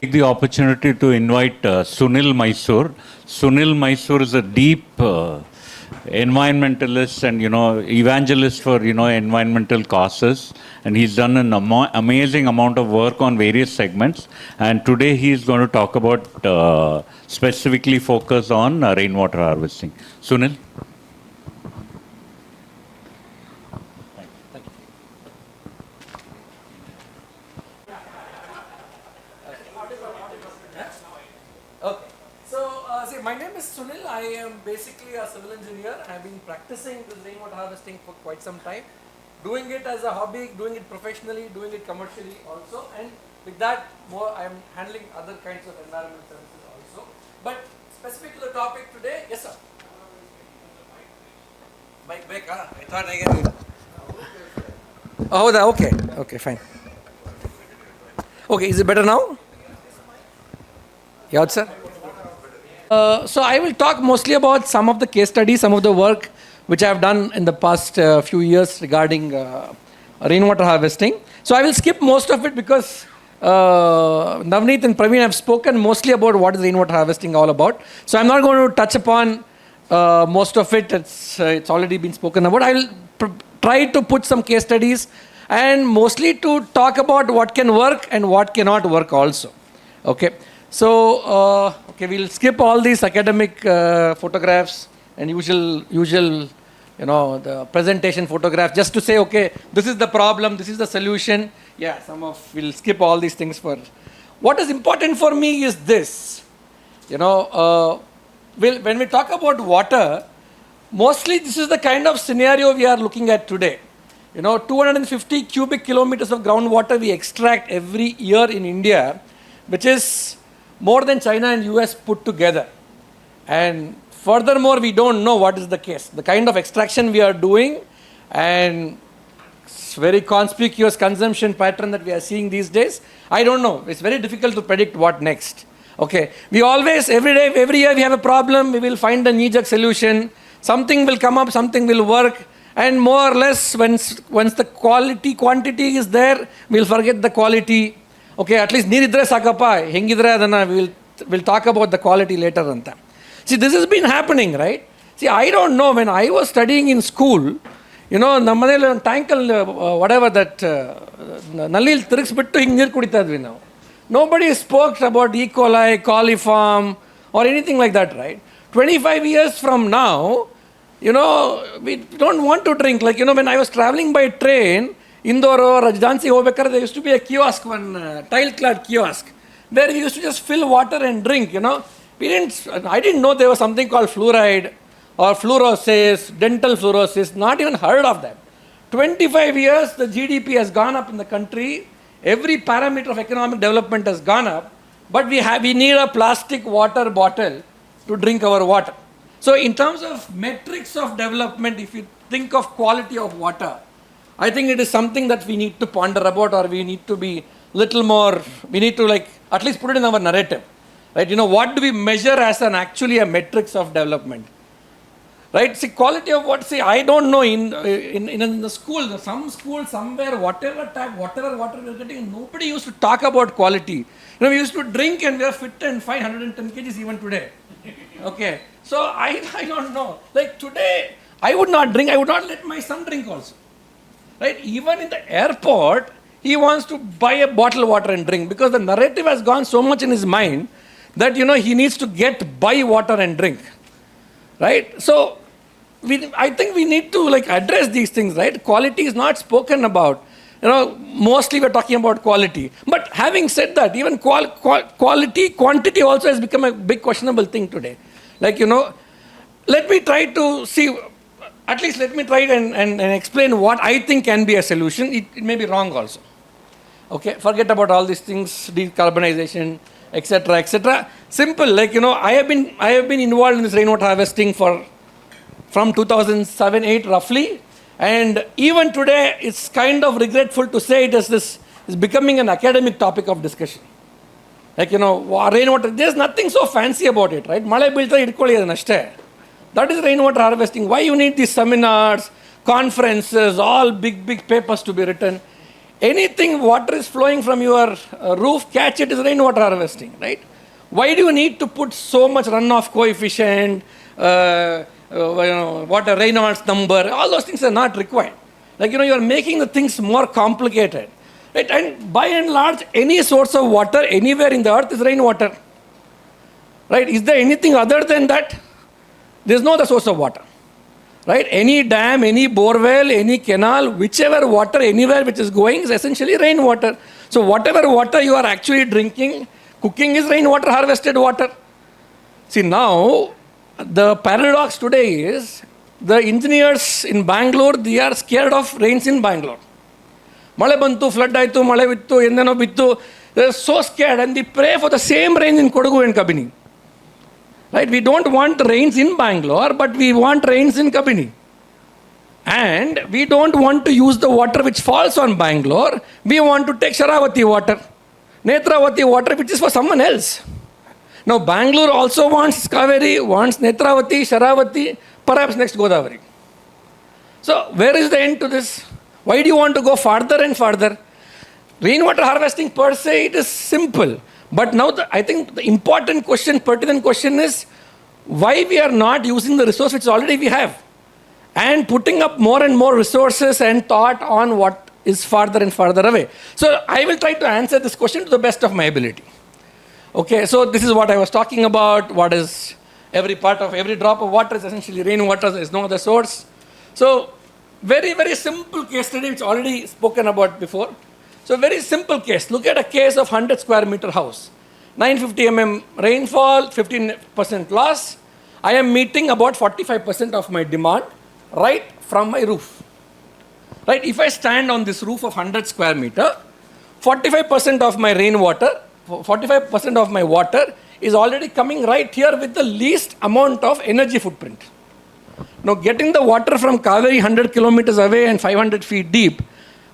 Take the opportunity to invite Sunil Mysore. Sunil Mysore is a deep environmentalist and evangelist for environmental causes, and he's done an amazing amount of work on various segments. And today he is going to talk about specifically focus on rainwater harvesting. Sunil. My name is Sunil. I am basically a civil engineer. I have been practicing this rainwater harvesting for quite some time, doing it as a hobby, doing it professionally, doing it commercially also, and with that more I am handling other kinds of environmental services also. But specific to the topic today, yes sir. Mic back, I thought I get it. Oh, okay, fine. Okay, is it better now? Yeah, sir. So I will talk mostly about some of the case studies, some of the work which I have done in the past few years regarding rainwater harvesting. So I will skip most of it because Navneet and Praveen have spoken mostly about what is rainwater harvesting all about. So I'm not going to touch upon most of it. It's already been spoken about. I will try to put some case studies and mostly to talk about what can work and what cannot work also. Okay. So, we'll skip all these academic photographs and usual, the presentation photographs just to say, okay, this is the problem, this is the solution. Yeah, we'll skip all these things for. What is important for me is this, when we talk about water, mostly this is the kind of scenario we are looking at today. 250 cubic kilometers of groundwater we extract every year in India, which is more than China and US put together. And furthermore, we don't know what is the case. The kind of extraction we are doing and very conspicuous consumption pattern that we are seeing these days, I don't know. It's very difficult to predict what next. Okay, we always, every year we have a problem, we will find a knee-jerk solution. Something will come up, something will work. And more or less, once the quantity is there, we'll forget the quality. Okay, at least ನೀರಿದ್ರೆ ಸಾಕಪ್ಪ ಹೆಂಗಿದ್ರೆ ಅದನ್ನು we'll talk about the quality later ಅಂತ. See, this has been happening, right? See, I don't know, when I was studying in school, ನಮ್ಮ ಮನೇಲಿ ಒಂದು ಟ್ಯಾಂಕಲ್ಲಿ whatever that ನಲ್ಲಿಲಿ ತಿರುಗಿಸ್ಬಿಟ್ಟು ಹಿಂಗೆ ನೀರು ಕುಡಿತಾ ಇದ್ವಿ ನಾವು. Nobody spoke about 𝗕𝗃𝗃𝗍, coliform or anything like that, right? 25 years from now, we don't want to drink. Like, when I was traveling by train, Indore or Jhansi ಹೋಗ್ಬೇಕಾದ್ರೆ there used to be a kiosk, one tile-clad kiosk, where we used to just fill water and drink, I didn't know there was something called fluoride or fluorosis, dental fluorosis, not even heard of that. 25 years, the GDP has gone up in the country, every parameter of economic development has gone up, but we need a plastic water bottle to drink our water. So in terms of metrics of development, if you think of quality of water, I think it is something that we need to ponder about, or we need to be little more, we need to at least put it in our narrative, right? What do we measure as actually a metrics of development, right? See, quality of what, I don't know, in the school, some school somewhere, whatever water we are getting, nobody used to talk about quality. We used to drink and we are fit and fine, 110 kgs even today. Okay, so I don't know, like today, I would not drink, I would not let my son drink also. Right? Even in the airport, he wants to buy a bottle of water and drink because the narrative has gone so much in his mind that, he needs to buy water and drink. Right? So, I think we need to address these things, right? Quality is not spoken about. Mostly we're talking about quality. But having said that, even quantity also has become a big questionable thing today. Let me try to see. At least let me try and explain what I think can be a solution. It may be wrong also. Okay, forget about all these things, decarbonization, etc., etc. Simple, I have been involved in this rainwater harvesting from 2007-8 roughly, and even today it's kind of regretful to say this is becoming an academic topic of discussion. Rainwater, there's nothing so fancy about it, right? Male beeltare idkolli adannashte. That is rainwater harvesting. Why you need these seminars, conferences, all big papers to be written? anything water is flowing from your roof, catch it is rainwater harvesting, right? Why do you need to put so much runoff coefficient, what a Reynolds number? All those things are not required. Like, you are making the things more complicated. Right? And by and large, any source of water anywhere in the earth is rainwater. Right? Is there anything other than that? There's no other source of water. Right? Any dam, any borewell, any canal, whichever water anywhere which is going is essentially rainwater. So whatever water you are actually drinking, cooking is rainwater harvested water. See, now the paradox today is the engineers in Bangalore, they are scared of rains in Bangalore. Male bantu, flood aitu, male vittu, endeno bittu. They are so scared and they pray for the same rain in Kodagu and 𝗏𝗵𝗵. Right? We don't want rains in Bangalore, but we want rains in 𝗏𝗵𝗵. And we don't want to use the water which falls on Bangalore. We want to take Sharavati water, Netravati water, which is for someone else. Now, Bangalore also wants Kaveri, wants Netravati, Sharavati, perhaps next Godavari. So, where is the end to this? Why do you want to go farther and farther? Rainwater harvesting per se, it is simple. But now, I think the important question, pertinent question is, why we are not using the resource which already we have? And putting up more and more resources and thought on what is farther and farther away. So, I will try to answer this question to the best of my ability. Okay, so this is what I was talking about. What is every part of every drop of water is essentially rainwater, there is no other source. So, very, very simple case study which already spoken about before. So, very simple case. Look at a case of 100 square meter house. 950 mm rainfall, 15% loss. I am meeting about 45% of my demand right from my roof. Right? If I stand on this roof of 100 square meter, 45% of my rainwater, 45% of my water is already coming right here with the least amount of energy footprint. Now, getting the water from Kaveri 100 kilometers away and 500 feet deep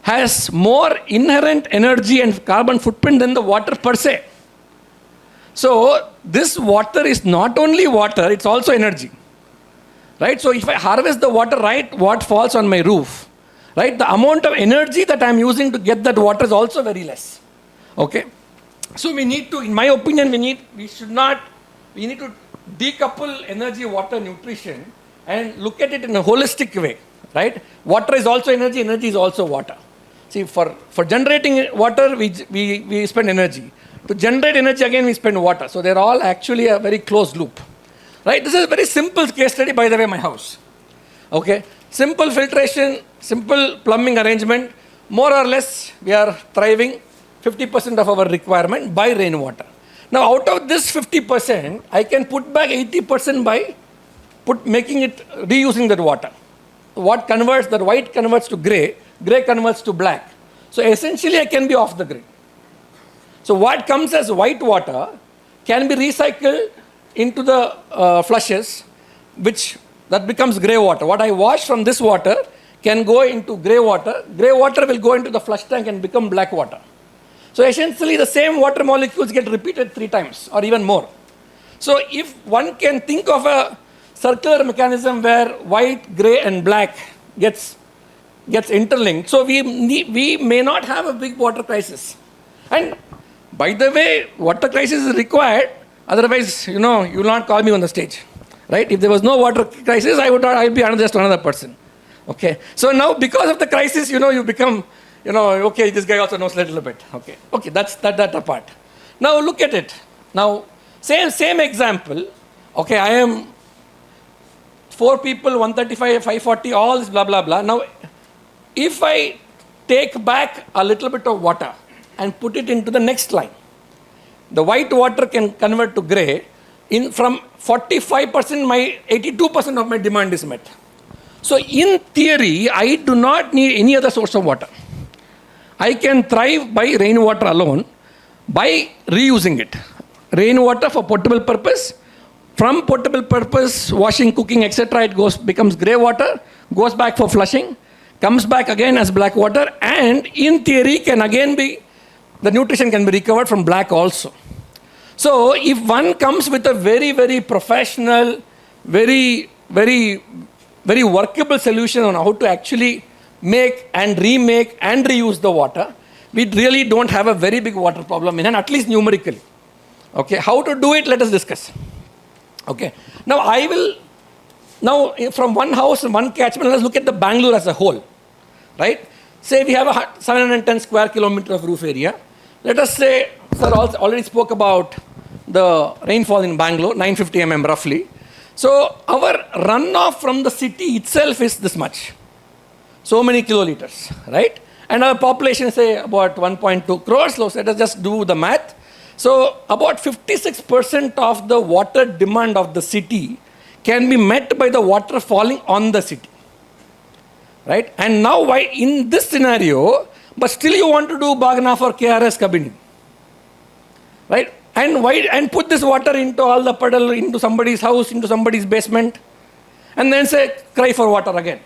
has more inherent energy and carbon footprint than the water per se. So, this water is not only water, it's also energy. Right? So, if I harvest the water right, what falls on my roof, right, the amount of energy that I'm using to get that water is also very less. Okay? So, we need to, in my opinion, we need to decouple energy, water, nutrition and look at it in a holistic way, right? Water is also energy, energy is also water. See, for generating water, we spend energy. To generate energy, again, we spend water. So, they're all actually a very closed loop, right? This is a very simple case study, by the way, my house. Okay? Simple filtration, simple plumbing arrangement, more or less, we are thriving 50% of our requirement by rainwater. Now, out of this 50%, I can put back 80% by making it, reusing that water. What converts, that white converts to gray, gray converts to black. So, essentially, I can be off the grid. So, what comes as white water can be recycled into the flushes, that becomes grey water. What I wash from this water can go into grey water. Grey water will go into the flush tank and become black water. So, essentially, the same water molecules get repeated 3 times or even more. So, if one can think of a circular mechanism where white, grey and black gets interlinked, so we may not have a big water crisis. And by the way, water crisis is required, otherwise, you will not call me on the stage. Right? If there was no water crisis, I would be just another person. Okay. So now, because of the crisis, you become, okay, this guy also knows a little bit. Okay. Okay, that's that apart. Now look at it. Now, same example. Okay, I am 4 people, 135, 540, all this blah, blah, blah. Now, if I take back a little bit of water and put it into the next line, the white water can convert to grey. From 45%, 82% of my demand is met. So, in theory, I do not need any other source of water. I can thrive by rainwater alone by reusing it. Rainwater for potable purpose. From potable purpose, washing, cooking, etc., it becomes grey water, goes back for flushing, comes back again as black water, and in theory can again be, the nutrition can be recovered from black also. So, if one comes with a very, very professional, very, very, very workable solution on how to actually make and remake and reuse the water, we really don't have a very big water problem in hand, at least numerically. Okay, how to do it, let us discuss. Okay, now from one house and one catchment, let's look at the Bangalore as a whole, right? Say we have a 710 square kilometer of roof area. Let us say, sir already spoke about the rainfall in Bangalore, 950 mm roughly. So our runoff from the city itself is this much. So many kiloliters, right? And our population say about 1.2 crores. So let us just do the math. So about 56% of the water demand of the city can be met by the water falling on the city, right? And now why in this scenario, but still you want to do Bagna for 𝗕𝗃𝗲, right? And why, and put this water into all the puddle, into somebody's house, into somebody's basement, and then say, cry for water again.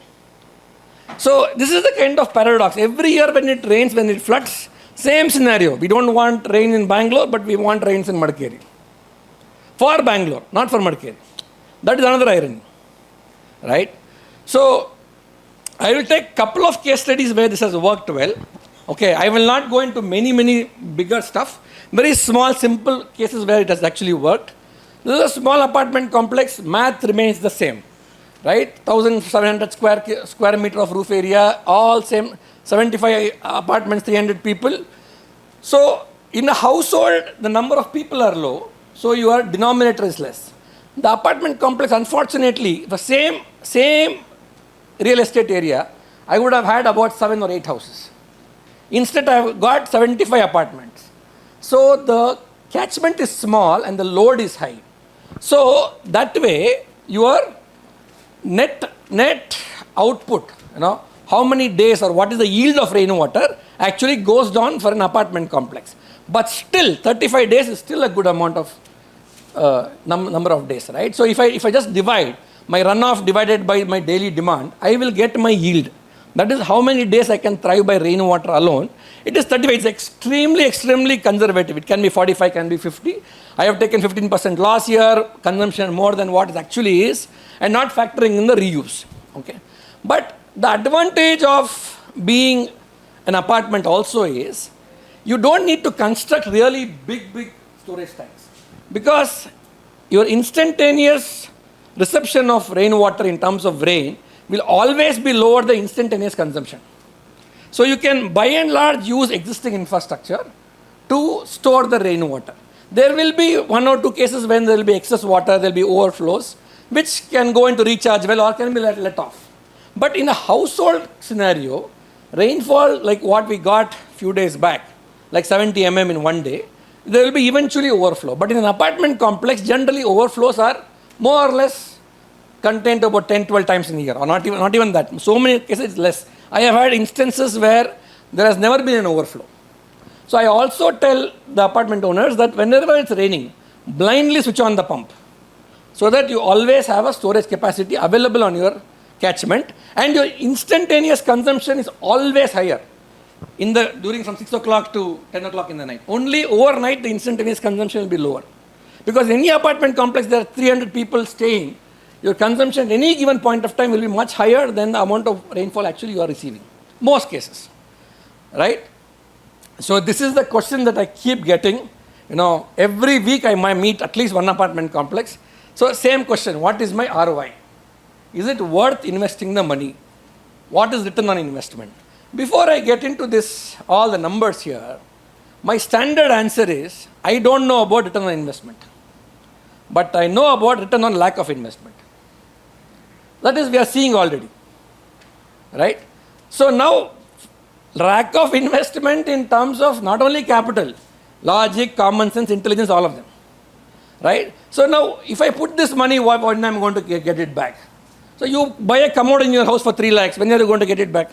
So this is the kind of paradox. Every year when it rains, when it floods, same scenario. We don't want rain in Bangalore, but we want rains in 𝗪𝘁𝗲. For Bangalore, not for 𝗪𝘁𝗲. That is another irony, right? So I will take a couple of case studies where this has worked well. Okay, I will not go into many bigger stuff. Very small, simple cases where it has actually worked. This is a small apartment complex. Math remains the same, right? 1,700 square meter of roof area, all same, 75 apartments, 300 people. So in a household, the number of people are low, so your denominator is less. The apartment complex, unfortunately, the same real estate area, I would have had about 7 or 8 houses. Instead, I have got 75 apartments. So the catchment is small and the load is high. So that way, your net output, how many days or what is the yield of rainwater actually goes down for an apartment complex. But still, 35 days is still a good amount of number of days, right? So if I just divide my runoff divided by my daily demand, I will get my yield. That is how many days I can thrive by rainwater alone. It is 35. It's extremely conservative. It can be 45, can be 50. I have taken 15% loss here, consumption more than what it actually is, and not factoring in the reuse. Okay, but the advantage of being an apartment also is you don't need to construct really big storage tanks, because your instantaneous reception of rainwater in terms of rain will always be lower the instantaneous consumption. So you can by and large use existing infrastructure to store the rainwater. There will be 1 or 2 cases when there will be excess water, there will be overflows, which can go into recharge well or can be let off. But in a household scenario, rainfall like what we got few days back, like 70 mm in one day, there will be eventually overflow. But in an apartment complex, generally overflows are more or less contained about 10-12 times in a year, or not even that. So many cases it's less. I have had instances where there has never been an overflow. So I also tell the apartment owners that whenever it's raining, blindly switch on the pump, so that you always have a storage capacity available on your catchment, and your instantaneous consumption is always higher during from 6 o'clock to 10 o'clock in the night. Only overnight the instantaneous consumption will be lower. Because in any apartment complex there are 300 people staying, your consumption at any given point of time will be much higher than the amount of rainfall actually you are receiving. Most cases, right? So this is the question that I keep getting. Every week I might meet at least one apartment complex. So same question, what is my ROI? Is it worth investing the money? What is return on investment? Before I get into this, all the numbers here, my standard answer is, I don't know about return on investment, but I know about return on lack of investment. That is, we are seeing already, right? So now, lack of investment in terms of not only capital, logic, common sense, intelligence, all of them, right? So now, if I put this money, when am I going to get it back? So you buy a commode in your house for 3 lakhs, when are you going to get it back?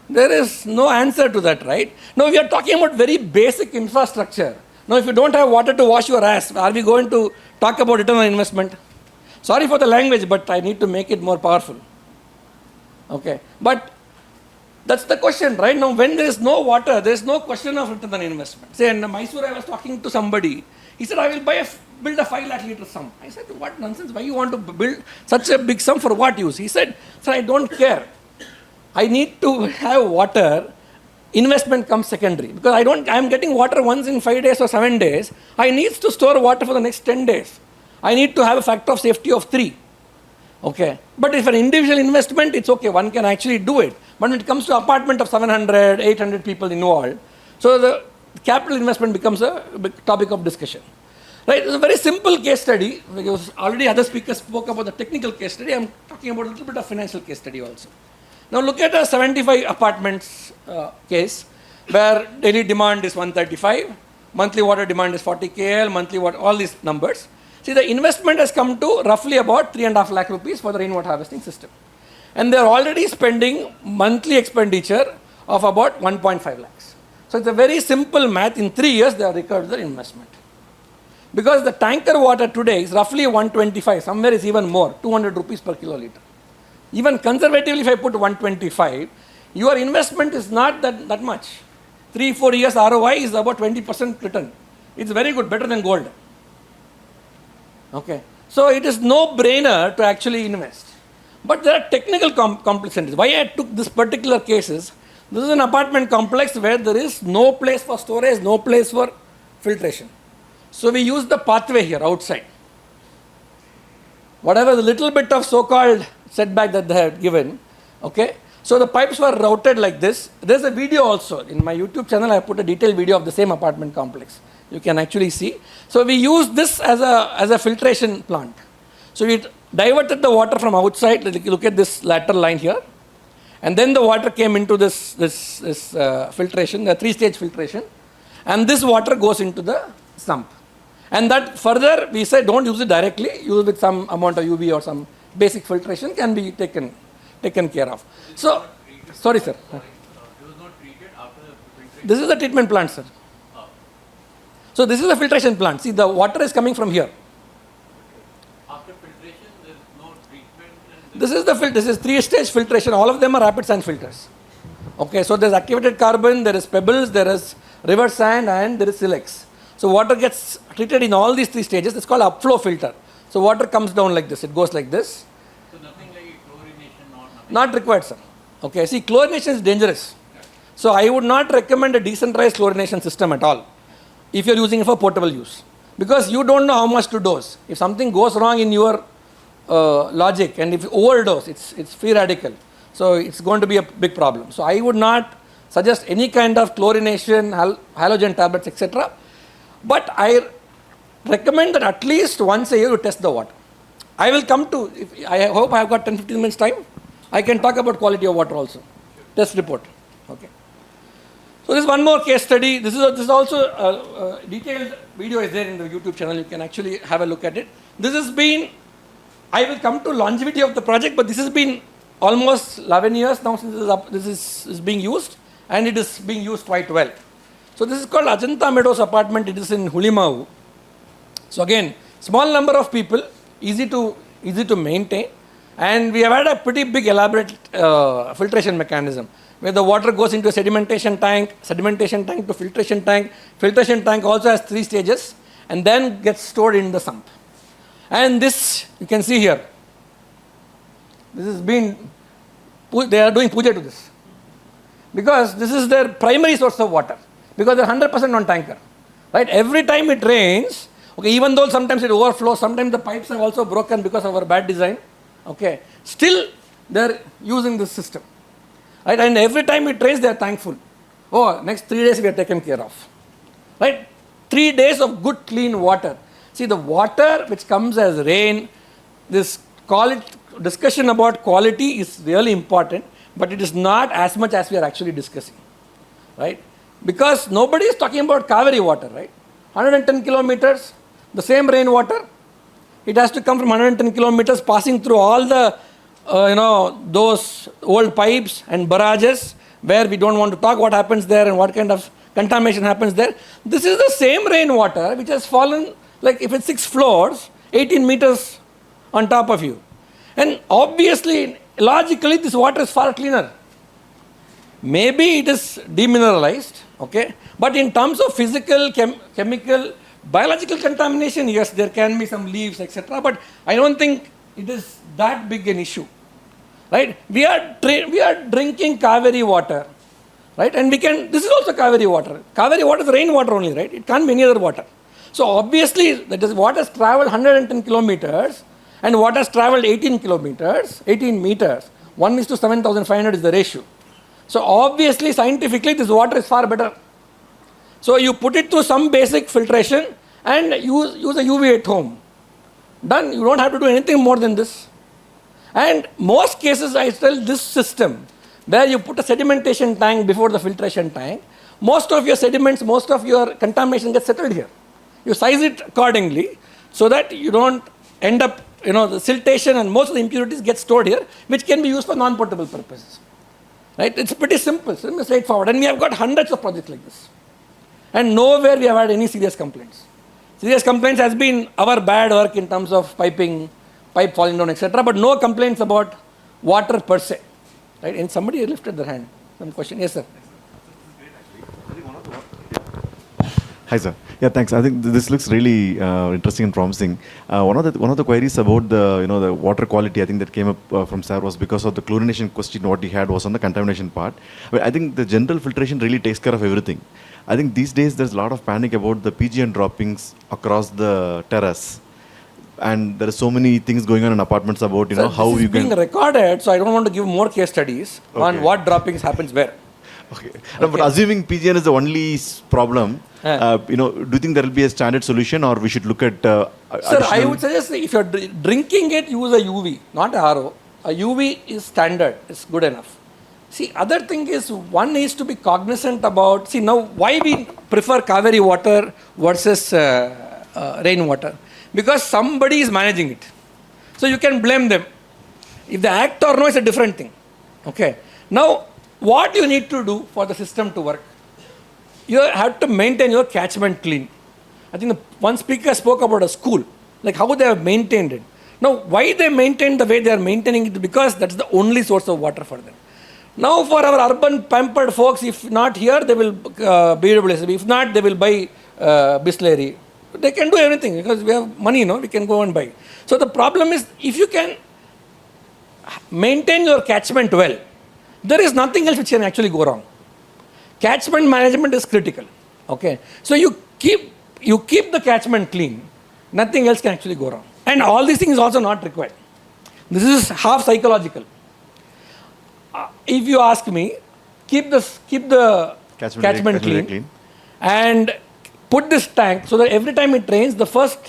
There is no answer to that, right? Now we are talking about very basic infrastructure. Now if you don't have water to wash your ass, are we going to talk about return on investment? Sorry for the language, but I need to make it more powerful. Okay, but that's the question, right? Now when there is no water, there is no question of return on investment. Say in Mysore, I was talking to somebody. He said, I will build a 5 lakh litre sump. I said, what nonsense? Why you want to build such a big sump for what use? He said, sir, I don't care. I need to have water, investment comes secondary. Because I am getting water once in 5 days or 7 days. I need to store water for the next 10 days. I need to have a factor of safety of 3. Okay. But if an individual investment, it's okay, one can actually do it. But when it comes to apartment of 700, 800 people involved, so the capital investment becomes a big topic of discussion. Right? It's a very simple case study, because already other speakers spoke about the technical case study. I'm talking about a little bit of financial case study also. Now look at a 75 apartments case, where daily demand is 135, monthly water demand is 40 KL, monthly water, all these numbers. See, the investment has come to roughly about 3.5 lakh rupees for the rainwater harvesting system. And they are already spending monthly expenditure of about 1.5 lakhs. So it's a very simple math. In 3 years, they have recovered their investment. Because the tanker water today is roughly 125, somewhere is even more, 200 rupees per kiloliter. Even conservatively, if I put 125, your investment is not that much. 3-4 years ROI is about 20% return. It's very good, better than gold. Okay. So it is no brainer to actually invest. But there are technical complexities. Why I took this particular cases, this is an apartment complex where there is no place for storage, no place for filtration. So we use the pathway here outside. Whatever the little bit of so-called setback that they had given, okay. So the pipes were routed like this. There's a video also. In my YouTube channel, I put a detailed video of the same apartment complex. You can actually see. So we use this as a filtration plant. So we diverted the water from outside. Look at this lateral line here. And then the water came into this filtration, the 3-stage filtration. And this water goes into the sump. And that further, we say don't use it directly. Use it with some amount of UV or some basic filtration can be taken care of. So, sorry sir. It was not treated after the filtration? This is the treatment plant, sir. So this is the filtration plant. See, the water is coming from here. After filtration, there is no treatment? This is 3-stage filtration. All of them are rapid sand filters. Okay, so there's activated carbon, there is pebbles, there is river sand, and there is silex. So water gets treated in all these 3 stages. It's called upflow filter. So water comes down like this. It goes like this. So nothing like chlorination or nothing? Not required, sir. Okay, see, chlorination is dangerous. So I would not recommend a decentralized chlorination system at all if you're using it for portable use. Because you don't know how much to dose. If something goes wrong in your logic, and if you overdose, it's free radical. So it's going to be a big problem. So I would not suggest any kind of chlorination, halogen tablets, etc. But I recommend that at least once a year you test the water. I will come to, I hope I have got 10-15 minutes time. I can talk about quality of water also. Test report. Okay. So this is one more case study. This is also a detailed video is there in the YouTube channel. You can actually have a look at it. This has been, I will come to longevity of the project, but this has been almost 11 years now since this is being used, and it is being used quite well. So this is called Ajanta Meadows apartment. It is in 𝗪𝗏. So again, small number of people, easy to maintain, and we have had a pretty big elaborate filtration mechanism where the water goes into a sedimentation tank to filtration tank. Filtration tank also has 3 stages and then gets stored in the sump. And this you can see here. This is they are doing puja to this because this is their primary source of water, because they're 100% on tanker, right? Every time it rains, okay, even though sometimes it overflows, sometimes the pipes are also broken because of our bad design, okay, still they're using this system, right? And every time it rains, they're thankful. Oh, next 3 days we are taken care of, right? 3 days of good clean water. See, the water which comes as rain, this discussion about quality is really important, but it is not as much as we are actually discussing, right? Because nobody is talking about Kaveri water, right? 110 kilometers, the same rainwater, it has to come from 110 kilometers, passing through all the, those old pipes and barrages where we don't want to talk what happens there and what kind of contamination happens there. This is the same rainwater which has fallen, like if it's 6 floors, 18 meters on top of you. And obviously, logically, this water is far cleaner. Maybe it is demineralized, okay? But in terms of physical, chemical, biological contamination, yes, there can be some leaves, etc. But I don't think it is that big an issue. right? We are drinking Kaveri water, right? And this is also Kaveri water. Kaveri water is rainwater only, right? It can't be any other water. So obviously, water has traveled 110 kilometers and water has traveled 18 kilometers, 18 meters. 1:7,500 is the ratio. So obviously, scientifically, this water is far better. So you put it through some basic filtration and use a UV at home. Done. You don't have to do anything more than this. And most cases, I tell this system, where you put a sedimentation tank before the filtration tank, most of your sediments, most of your contamination gets settled here. You size it accordingly so that you don't end up, the siltation and most of the impurities get stored here, which can be used for non-potable purposes. Right? It's pretty simple, straightforward. And we have got hundreds of projects like this. And nowhere we have had any serious complaints. Serious complaints has been our bad work in terms of pipe falling down, etc. But no complaints about water per se. Right? And somebody lifted their hand. Some question. Yes, sir. Hi, sir. Yeah, thanks. I think this looks really interesting and promising. One of the queries about the water quality, I think that came up from sir was because of the chlorination question. What he had was on the contamination part. But I think the general filtration really takes care of everything. I think these days there's a lot of panic about the PGN droppings across the terrace. And there are so many things going on in apartments about how you can. This is being recorded, so I don't want to give more case studies on what droppings happens where. Okay. No, but assuming PGN is the only problem, do you think there will be a standard solution, or we should look at? Sir, I would suggest if you're drinking it, use a UV, not a RO. A UV is standard; it's good enough. See, other thing is one needs to be cognizant about. See, now why we prefer Kaveri water versus rainwater? Because somebody is managing it, so you can blame them. If they act or no, it's a different thing. Okay. Now, what you need to do for the system to work? You have to maintain your catchment clean. I think one speaker spoke about a school, like how they have maintained it. Now, why they maintain the way they are maintaining it? Because that's the only source of water for them. Now, for our urban pampered folks, if not here, they will BAF. If not, they will buy Bisleri. They can do everything because we have money, we can go and buy. So the problem is, if you can maintain your catchment well, there is nothing else which can actually go wrong. Catchment management is critical. Okay, so you keep the catchment clean. Nothing else can actually go wrong. And all these things also not required. This is half psychological. If you ask me, keep the catchment clean and put this tank so that every time it rains, the first